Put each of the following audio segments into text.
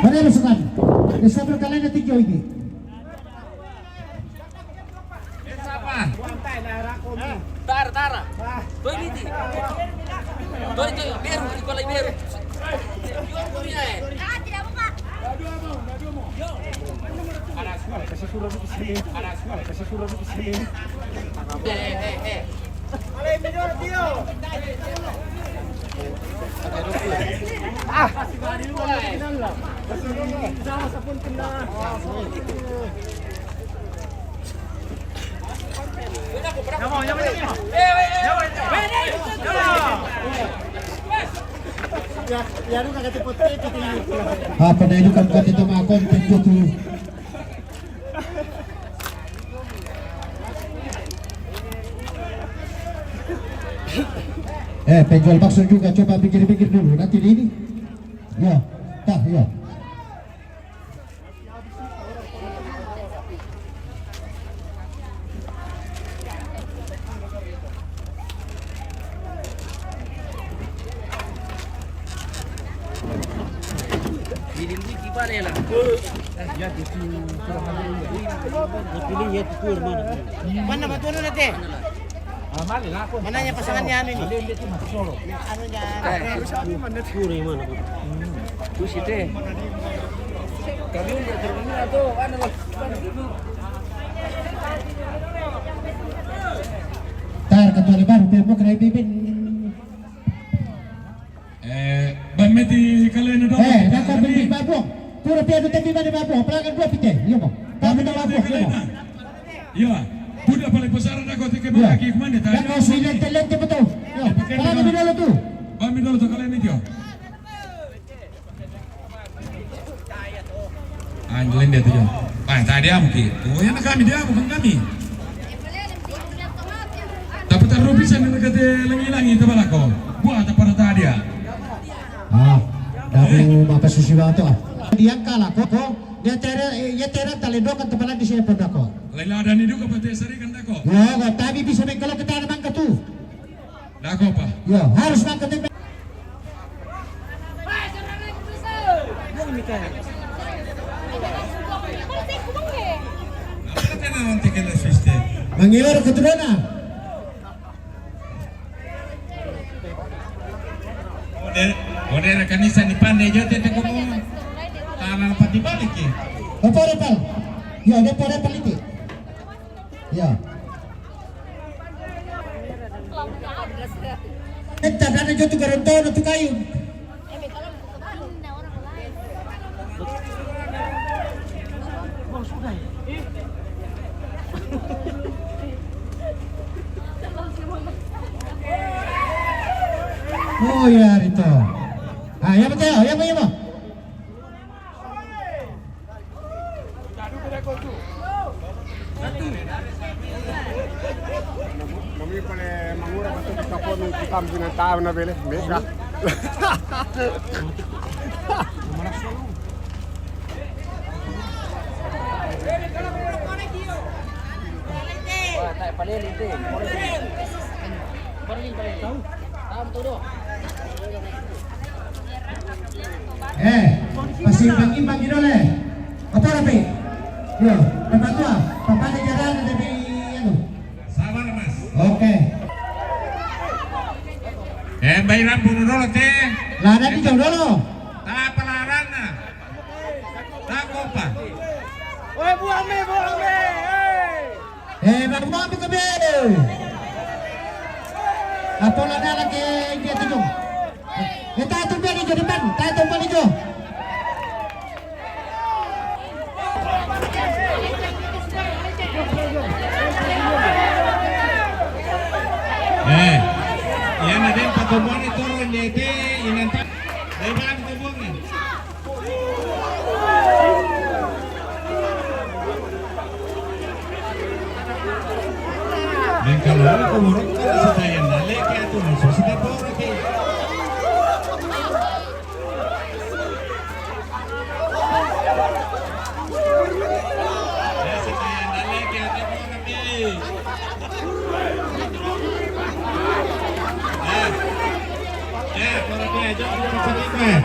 Mana rasukan? Bisa berkali na tingyo ini. Tara. Toy liti. Toy biru, ikaw biru. Tidak buka. Kasih surat di sini. Kasih surat di sini. Alay minor Dio. Sama sa punta na. Ya lu kagak cepet itu. Apa na ilukan ka dito mga content dito. Penjual bakso juga coba pikir-pikir dulu nanti ini. Ya, ya. Hindi gimana ya lah. Ya itu dipilih ya itu mana. Mana batuan nanti? Mali lah aku. Mananya pasangannya anu ini? Mali itu masih solo. Anu nya. Puri mana? Kusi teh. Kami udah terkenal tuh, anu lah. Tar ketua baru Pembo kena bibin. Bameti kalian dong. Dapat bibin babong. Pura piano tapi mana babong? Pelanggan dua pite. Iya mo. Kami dah babong. Iya. Budak paling besar aku tiga lagi kemana? Dan kau sudah talent betul. Ya, pelanggan dulu tu. Bami dulu tuh kalian itu. Anjlin dia tuh. Tadi mungkin. Oh, yang kami dia bukan kami. Tapi taruh bisa negara langi-langi itu balako. Buat apa tadi dia? Dabu apa susiwa tu? Dia kalah kok. Ya tera talendo kan tepalan di sini pada kok. Lain ada nih juga pasti sering kan dako. Ya, tapi bisa kalau kita ada mangka tu. Dako apa? Ya, harus mangka tu. Nanti kena sistem. Mangilor keturunan. Order kanisa ni pandai jo tete ko mo. Tanang pati balik eh. Apa repal? Ya, ada repal itu. Ya. Kita ada jo tu garonton tu kayu. Oh ya itu. Ya betul, ya apa? Kami pala mangura betul di kapon ng kambing ng tao na bele. Mega. Palelin teh. Palelin. Tahu tuh. Masih bagi dole. Apa rapi? Yo, dapat tua. Papa ada jalan dari anu. Sabar mas. Oke. Bayiran bunuh dulu teh. Lah ada di jauh dulu. Tak pelaran na. Tak kopa. Oi buang me. Baru mau buka be. Apa ada lagi dia tinggal? Kita tumpuan hijau depan, kita tumpuan hijau. Yan na din patubuan ito ron dito inanta. Dahil ba ang tubuan eh? Dan kalau kumurot ka sa tayan na leki ato nito sa taporo kay. Sa tayan na leki ato taporo kay. Para dia jauh dari sini.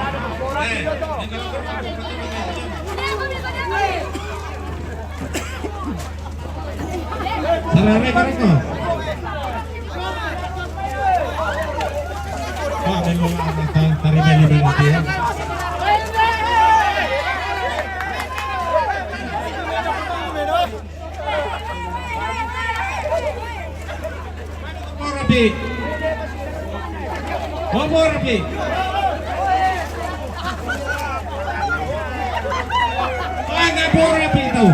Ini kalau Rame kereta. Pak, memang anak tariknya di nanti ya. Rapi. Ngomong rapi. Nggak boleh rapi itu.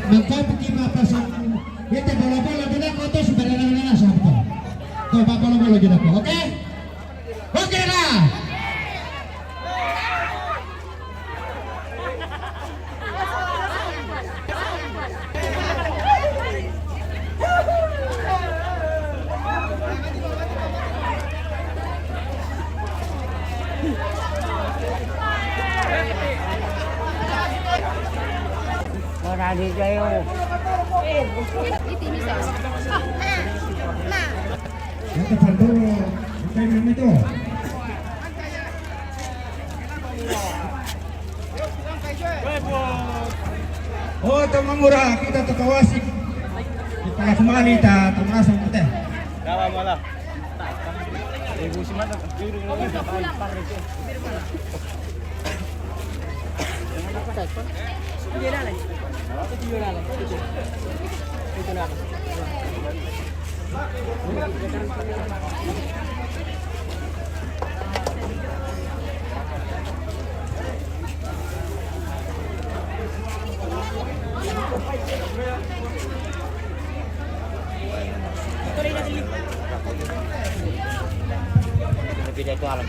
Maka bagaimana pasang kita bola-bola kita kotor sebenarnya siapa? Coba bola-bola kita, oke? Oke lah. Marami kayo. Yang terbantu, bukan minum itu. Oh, teman murah kita terkawasi. Kita kemana kita termasuk kita. Dawa malah. Lebih dari itu alam.